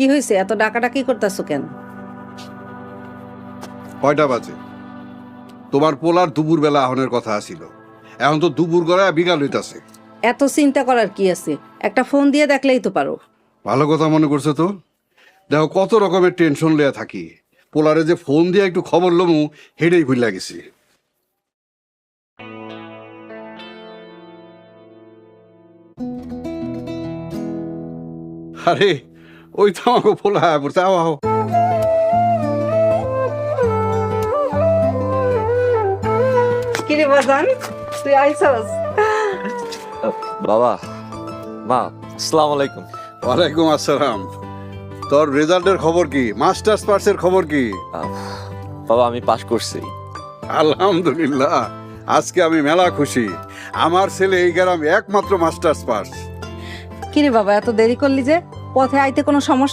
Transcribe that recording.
কি হয়েছে, এত ডাকাডাকি করতেছো কেন? কয়টা বাজে? তোমার পোলার দুপুর বেলা আহনের কথা আসিল, এখন তো দুপুর গড়ায় বিকাল হইতাছে। এত চিন্তা করার কি আছে, একটা ফোন দিয়ে দেখলেই তো পারো। ভালো কথা মনে করছো তো। দেখো কত রকমের টেনশন লইয়া থাকি, পোলারে যে ফোন দিয়ে একটু খবর লমু হেডেই ভুল গেছি। আরে ওই তো আমাকে পোলা পড়ছে, আও আও। কিরে বাজান, তুই আইছস? বাবা, মা, আসসালামু আলাইকুম। ওয়ালাইকুম আসসালাম। তোর রেজাল্টের খবর কি? মাস্টার্স পাসের খবর কি? বাবা, আমি পাশ করছি। আলহামদুলিল্লাহ, আজকে আমি মেলা খুশি। আমার ছেলে এই গ্রামে একমাত্র মাস্টার্স পাস। কিরে বাবা, এত দেরি করলি যে? পথে আইতে কোনো সমস্যা